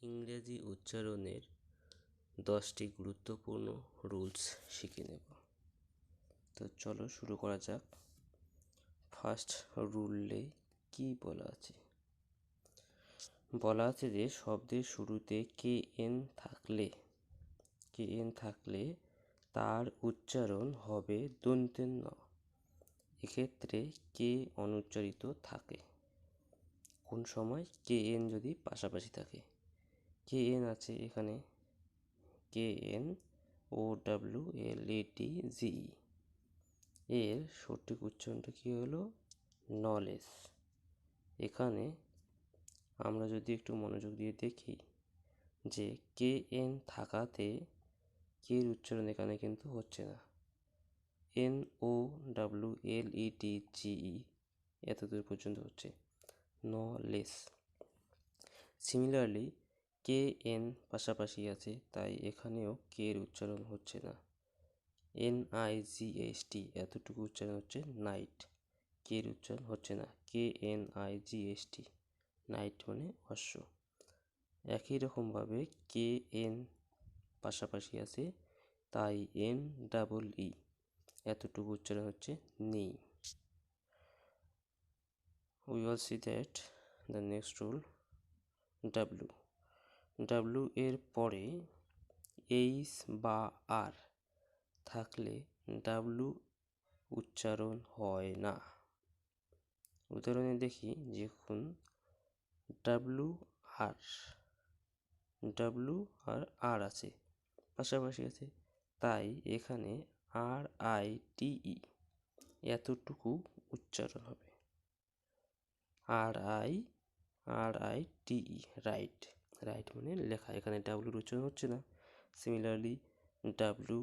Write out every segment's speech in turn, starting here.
ইংরেজি উচ্চারণের 10টি গুরুত্বপূর্ণ রুলস শিখে নেব। তো চলো শুরু করা যাক। ফার্স্ট রুলে কি বলা আছে? বলা আছে যে শব্দের শুরুতে কে এন থাকলে তার উচ্চারণ হবে দন্ত্যের ন। এক্ষেত্রে কে অনুচ্চারিত থাকে কোন সময়? কে এন যদি পাশাপাশি থাকে। কে এন আছে এখানে KNOWLEDGE, এর সঠিক উচ্চারণটা কি হলো? নলেজ। এখানে আমরা যদি একটু মনোযোগ দিয়ে দেখি যে KN থাকাতে কের উচ্চারণ এখানে কিন্তু হচ্ছে না। NOWLEDGE এতদূর পর্যন্ত হচ্ছে নলেজ। সিমিলারলি KN পাশাপাশি আছে, তাই এখানেও কের উচ্চারণ হচ্ছে না। NIGHT এতটুকু উচ্চারণ হচ্ছে নাইট, কের উচ্চারণ হচ্ছে না। KNIGHT নাইট মানে অশ্ব। একই রকমভাবে KN পাশাপাশি আছে, তাই NEE এতটুকু উচ্চারণ হচ্ছে নেই। We will see that the next rule W এর পরে এইচ বা আর থাকলে ডাব্লু উচ্চারণ হয় না। উদাহরণে দেখি, যখন ডাব্লু আর আর আছে পাশাপাশি আছে, তাই এখানে RITE এতটুকু উচ্চারণ হবে। RITE রাইট মানে লেখা। এখানে ডাব্লুর উচ্চারণ হচ্ছে না। সিমিলারলি ডাব্লু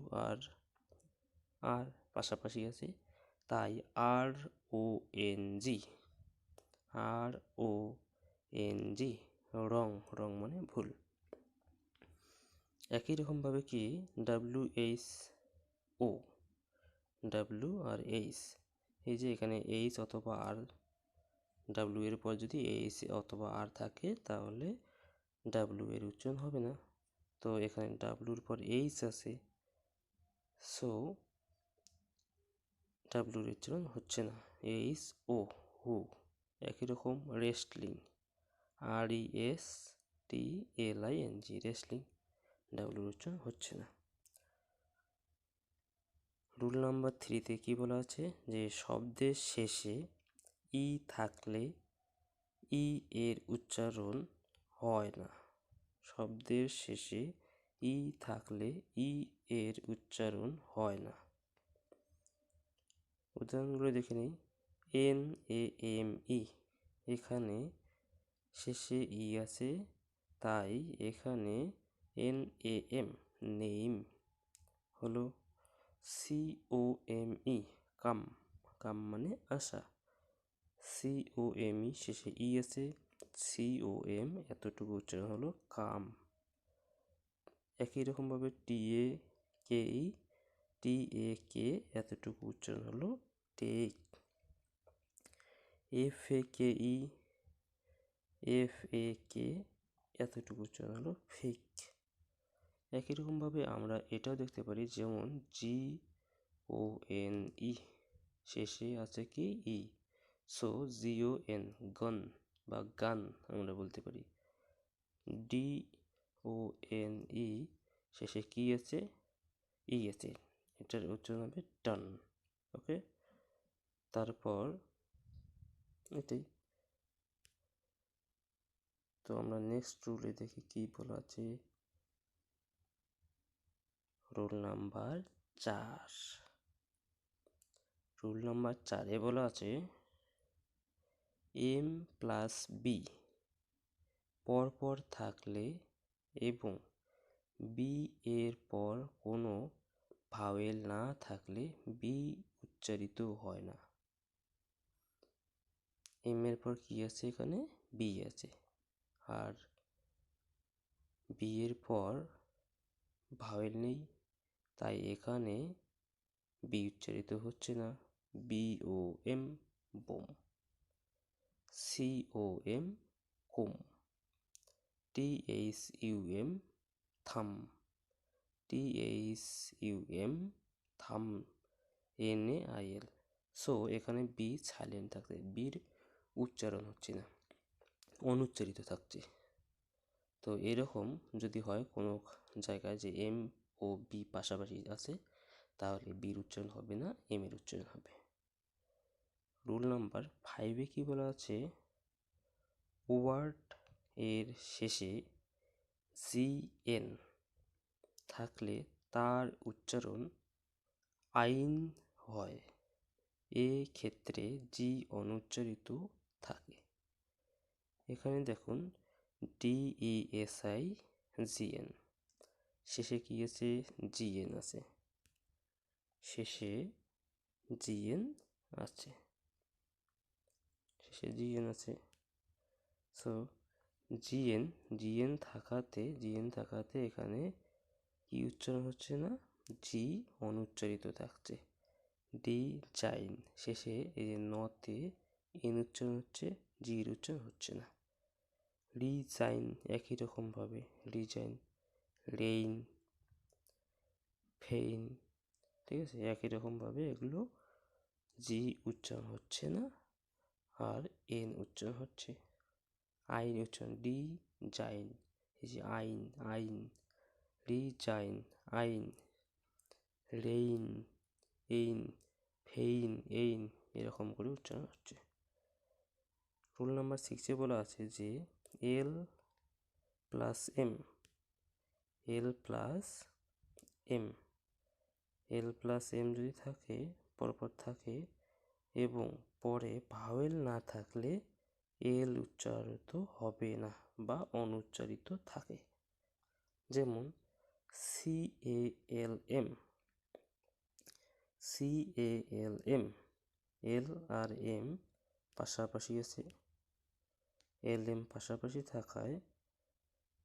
আর পাশাপাশি আছে, তাই RONG রং মানে ভুল। একই রকমভাবে কি ডাব্লু আর এইচ, এই যে এখানে এইচ অথবা আর, ডাব্লু এর পর যদি এইচ অথবা আর থাকে তাহলে ডাব্লু এর উচ্চারণ হবে না। তো এখানে ডাব্লুর পর এইচ আছে, সো ডাব্লুর উচ্চারণ হচ্ছে না। হু। একই রকম রেস্টলিং, RESTLING রেসলিং, ডাব্লুর উচ্চারণ হচ্ছে না। রুল নাম্বার 3-তে কি বলা আছে? যে শব্দের শেষে ই থাকলে ই এর উচ্চারণ হয় না। শব্দের শেষে ই থাকলে ই এর উচ্চারণ হয় না। উদাহরণগুলো দেখে নিই। NAME, এখানে শেষে ই আছে, তাই এখানে NAM নেম হলো। COME কাম মানে আশা। COME শেষে ই আছে, COM এতটুকু উচ্চারণ হলো কাম। একই রকমভাবে TAK এতটুকু উচ্চারণ হলো টেক। FAK এতটুকু উচ্চারণ হলো ফেক। একই রকমভাবে আমরা এটাও দেখতে পারি, যেমন GONE শেষে আছে কি ই, সো GON গন বা গান আমরা বলতে পারি। DONE শেষে কি আছে? ই আছে, এটার উচ্চারণ হবে টান। ওকে, তারপর এটাই। তো আমরা নেক্সট রুলে দেখি কি বলা আছে। Rule number 4। রুল নাম্বার 4-এ বলা আছে M+B পরপর থাকলে এবং বি এর পর কোনো ভাওয়েল না থাকলে বি উচ্চারিত হয় না। এম এর পর কি আছে? এখানে বি আছে, আর বি এর পর ভাওয়েল নেই, তাই এখানে বি উচ্চারিত হচ্ছে না। BOM বোম, COM কোম, THUM থাম, THUM থাম, NAIL। সো এখানে বি সাইলেন্ট থাকছে, বির উচ্চারণ হচ্ছে না, অনুচ্চারিত থাকছে। তো এরকম যদি হয় কোনো জায়গায় যে এম ও বি পাশাপাশি আছে, তাহলে বির উচ্চারণ হবে না, এম এর উচ্চারণ হবে। রুল নাম্বার 5-এ কি বলা আছে, ওয়ার্ড এর শেষে GN থাকলে তার উচ্চারণ আইন হয়, এ ক্ষেত্রে জি অনুচ্চারিত থাকে। এখানে দেখুন DESIGN, শেষে কি আছে, GN আছে, শেষে GN আছে, শেষে GN আছে। সো GN থাকাতে এখানে কি উচ্চারণ হচ্ছে না, জি অনুচ্চারিত থাকছে। ডিজাইন, শেষে এই যে নতে এন উচ্চারণ হচ্ছে, জির উচ্চারণ হচ্ছে না। রিজাইন, একই রকমভাবে রিজাইন, রেইন, ফেইন, ঠিক আছে, একই রকমভাবে এগুলো জি উচ্চারণ হচ্ছে না আর এন উচ্চারণ হচ্ছে। আইন উচ্চারণ, ডিজাইন, এই যে আইন, আইন, রিজাইন, আইন, রেইন, এইন, ফেইন, এইন, এরকম করে উচ্চারণ হচ্ছে। রুল নাম্বার 6-এ বলা আছে যে এল প্লাস এম, এল প্লাস এম, এল প্লাস এম যদি থাকে, পরপর থাকে এবং পরে ভাওয়েল না থাকলে এল উচ্চারিত হবে না বা অনুচ্চারিত থাকে। যেমন CALM, CALM, এল আর এম পাশাপাশি আছে, LM পাশাপাশি থাকায়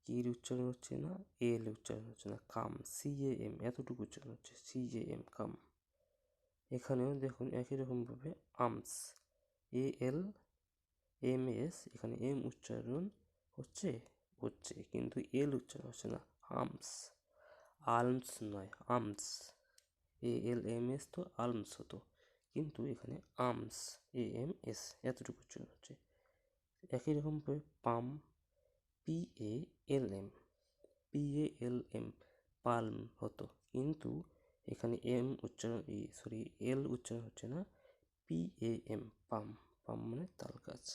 কির উচ্চারণ হচ্ছে না, এল উচ্চারণ হচ্ছে না, কাম, CAM এতটুকু উচ্চারণ হচ্ছে, CAM কাম। এখানেও দেখুন একই রকমভাবে আমস, ALMS, এখানে এম উচ্চারণ হচ্ছে, কিন্তু এল উচ্চারণ হচ্ছে না, আমস, আলমস নয়, আমস, ALMS তো আলমস হতো, কিন্তু এখানে আমস, AMS এতটুকু উচ্চারণ হচ্ছে। একই রকমভাবে পাম, PALM, পালম হতো, কিন্তু এখানে এম উচ্চারণ, এল উচ্চারণ হচ্ছে না, PAM, পাম, পাম মানে তাল গাছ।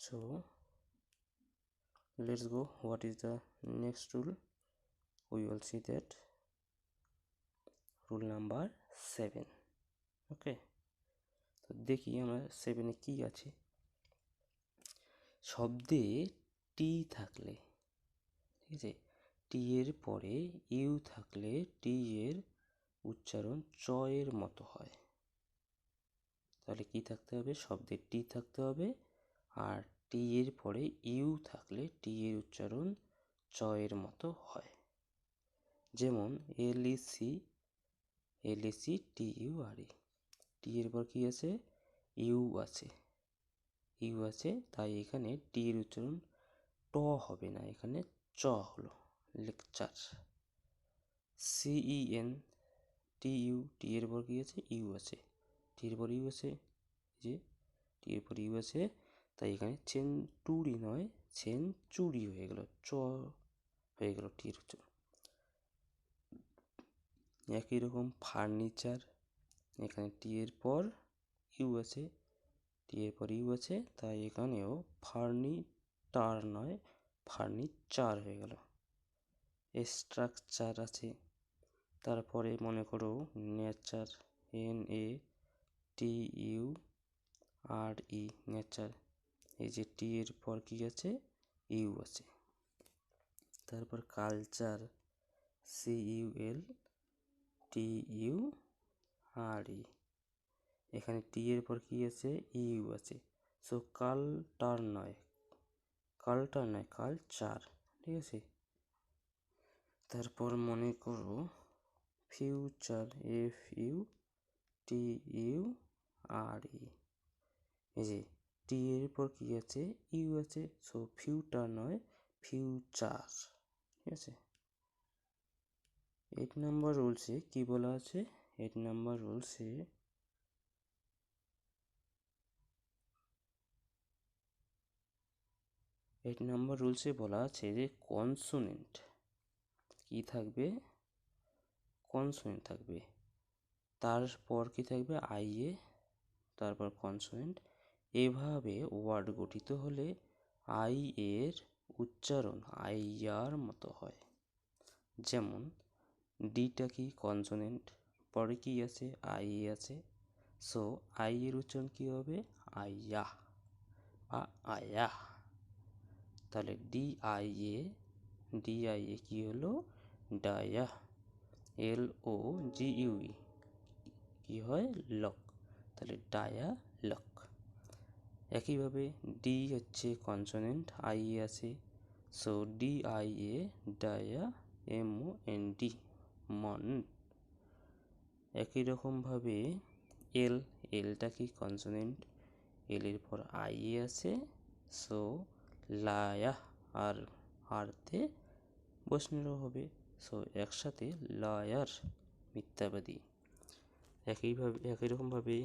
So let's go, what is the next rule? We will see that rule number 7. ওকে, তো দেখি আমরা 7-এ কি আছে। শব্দে টি থাকলে, ঠিক আছে, টি এর পরে ইউ থাকলে টি এর উচ্চারণ চ এর মতো হয়। তাহলে কি থাকতে হবে, শব্দে টি থাকতে হবে, আর টি এর পরে ইউ থাকলে টি এর উচ্চারণ চ এর মতো হয়। যেমন LEC TURE, টি এর পর কি আছে, ইউ আছে, তাই এখানে টি এর উচ্চারণ ট হবে না, এখানে চ হলো, লেকচার। CEN TU, টি এর পর কি আছে, ইউ আছে, টি এর পর ইউ আছে, যে টি এর পর ইউ আছে, তাই এখানে চেনটুরি নয়, চেনচুরি হয়ে গেল, চ হয়ে গেল টি এর উচ্চারণ। একই রকম ফার্নিচার, এখানে টি এর পর ইউ আছে, তাই এখানেও ফার্নিটার নয়, ফার্নিচার হয়ে গেল। স্ট্রাকচার আছে, তারপরে মনে করো নেচার, NATURE, নেচার, এই যে টি এর পর কি আছে, ইউ আছে। তারপর কালচার, CULTURE, এখানে টি এর পর কি আছে, ইউ আছে, সো কালচার নয়, কালচার, ঠিক আছে। তারপর মনে করো ফিউচার, FUTURE, এই যে টি এর পর কি আছে, ইউ আছে, সো ফিউটার নয় ফিউচার। ঠিক আছে। 8 নাম্বার রুলসে কি বলা আছে, 8 নাম্বার রুলসে বলা আছে যে কনসোনেন্ট কি থাকবে, কনসোনেন্ট থাকবে, তারপর কি থাকবে আইএ, তারপর কনসোনেন্ট। এভাবে ওয়ার্ড গঠিত হলে আই এর উচ্চারণ আইয়ার মতো হয়। যেমন ডিটা কি কনসোনেন্ট, পরে কি আছে আই এ আছে, সো আই এর উচ্চারণ কি হবে আইয়া বা আয়া। তাহলে ডিআইএ কি হলো ডায়া, এল ও জি ইউই কি হয় লক, তাহলে ডায়া লক। একইভাবে ডি হচ্ছে কনসোনেন্ট, আই এ আছে, সো ডিআইএ ডায়া MOND মন। একই রকমভাবে এলটা কি কনসোনেন্ট, এল এর পর আই এ আছে, সো লায়া, আর আরতে বসনেরও হবে, সো একসাথে লায়ার মিথ্যাবাদী। একই রকমভাবে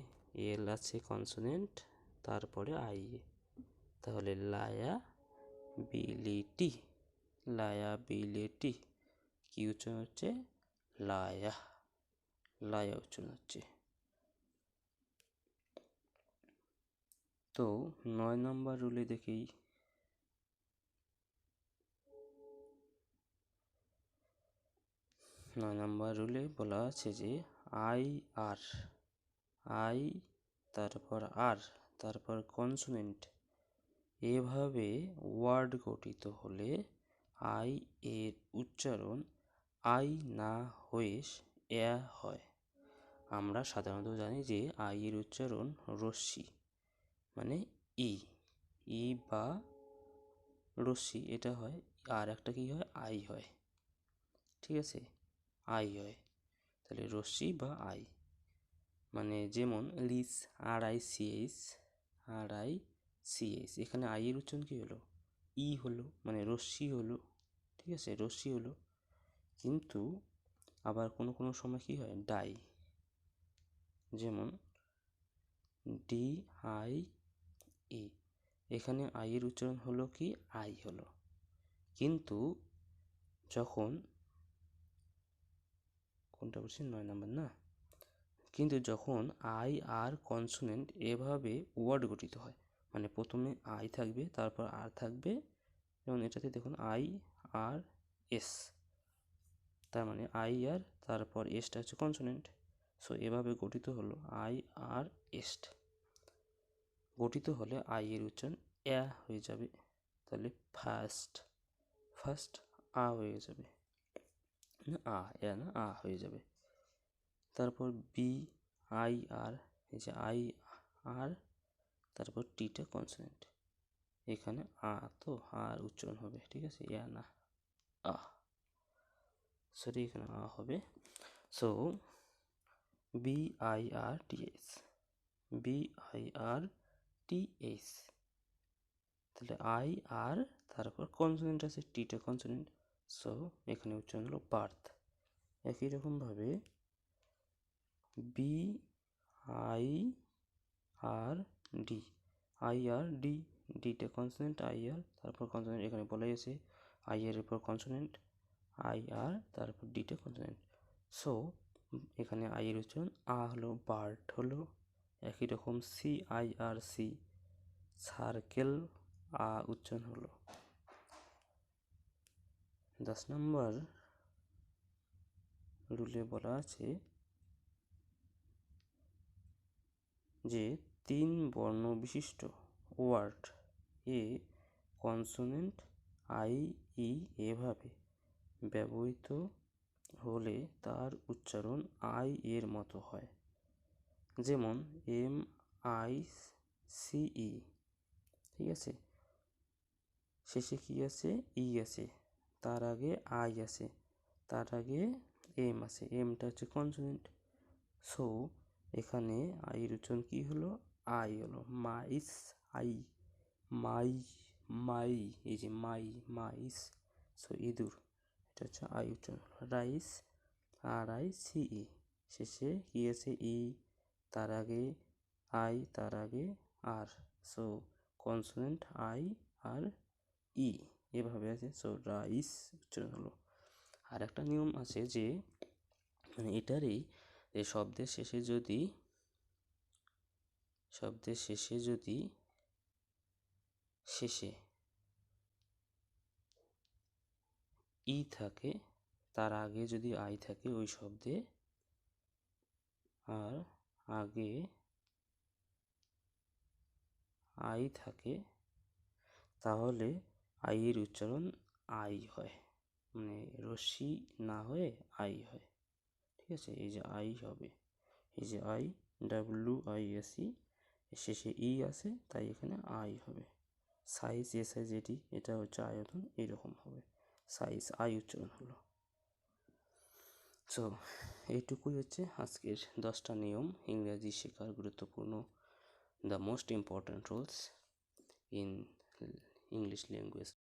এল আছে কনসোনেন্ট, তারপরে আই এ, তাহলে লায়াবিলিটি, লায়াবিলিটি কি উচ্চারণ হচ্ছে লায়া, লায়া উচ্চারণ হচ্ছে। তো 9 নম্বর রুলে দেখি, 9 নম্বর রুলে বলা আছে যে আই তারপর আর তারপর কনসোনেন্ট, এভাবে ওয়ার্ড গঠিত হলে আই এর উচ্চারণ আই না হয়ে এ হয়। আমরা সাধারণত জানি যে আই এর উচ্চারণ রস্যি মানে ই বা রস্যি এটা হয়, আর একটা কি হয় আই হয়। ঠিক আছে, আই হয়, তাহলে রস্যি বা আই, মানে যেমন লিস RICH, এখানে আই এর উচ্চারণ কি হলো হলো, মানে রস্যি হলো। ঠিক আছে, রস্যি হলো, কিন্তু আবার কোনো সময় কি হয় ডাই, যেমন DIE, এখানে আই এর উচ্চারণ হলো কি আই হলো, কিন্তু যখন কোনটা বলছি 9 নাম্বার না, কিন্তু যখন আই আর কনসোনেন্ট এভাবে ওয়ার্ড গঠিত হয়, মানে প্রথমে আই থাকবে তারপর আর থাকবে, যেমন এটাতে দেখুন IRS, তার মানে আই আর তারপর এসটা হচ্ছে কনসোনেন্ট, সো এভাবে গঠিত হলো IRS, গঠিত হলে আই এর উচ্চারণ হয়ে যাবে, তাহলে ফার্স্ট হয়ে যাবে না হয়ে যাবে। তারপর BIR, এই যে IR তারপর টিটা কনসোনেন্ট, এখানে তো আর উচ্চারণ হবে। ঠিক আছে, না সরি, এখানে হবে, সো BIRTS, তাহলে আই আর তারপর কনসোনেন্ট আছে টিটা কনসোনেন্ট, সো এখানে উচ্চারণ হলো বার্থ। একই রকমভাবে BIRD, ডিটা কনসোনেন্ট তারপর কনসোনেন্ট, এখানে বলাই আছে এর উপর কনসোনেন্ট তারপর ডিটা কনসোনেন্ট, সো এখানে এর উচ্চারণ হলো বার্ড হলো। একই রকম CIRC সার্কেল উচ্চারণ হলো। 10 নম্বর রুলে বলা আছে যে 3 বর্ণ বিশিষ্ট ওয়ার্ড এ কনসোনেন্ট এভাবে ব্যবহৃত হলে তার উচ্চারণ আই এর মতো হয়। যেমন MICE, ঠিক আছে, শেষে কি আছে আছে, তার আগে আই আছে, তার আগে এম আছে, এমটা হচ্ছে কনসোনেন্ট, সো এখানে আই এর উচ্চারণ কি হলো আই হলো, মাইস আই, মাই, মাই, এই যে মাই, মাইস, সো ইঁদুর, এটা হচ্ছে আই উচ্চারণ হলো। রাইস, RICE, শেষে কি আছে ই, তার আগে আই, তার আগে আর, সো কনসোনেন্ট আই আর ই এভাবে আছে, সো রাইস উচ্চারণ হলো। আর একটা নিয়ম আছে যে মানে এটারই যে শব্দের শেষে যদি শেষে ই থাকে, তার আগে যদি আই থাকে ওই শব্দে, আর আগে আই থাকে, তাহলে আই এর উচ্চারণ আই হয়, মানে রশ্মি না হয়ে আই হয়। ঠিক আছে, এই যে আই হবে, এই যে আই, WISE, শেষে ই আছে তাই এখানে আই হবে। সাইজ, SIZ, এটা হচ্ছে আয়তন, এইরকম হবে। সাইজ, আই উচ্চারণ হলো। সো এইটুকুই হচ্ছে আজকের 10টা নিয়ম ইংরেজি শেখার গুরুত্বপূর্ণ, the most important rules in English language.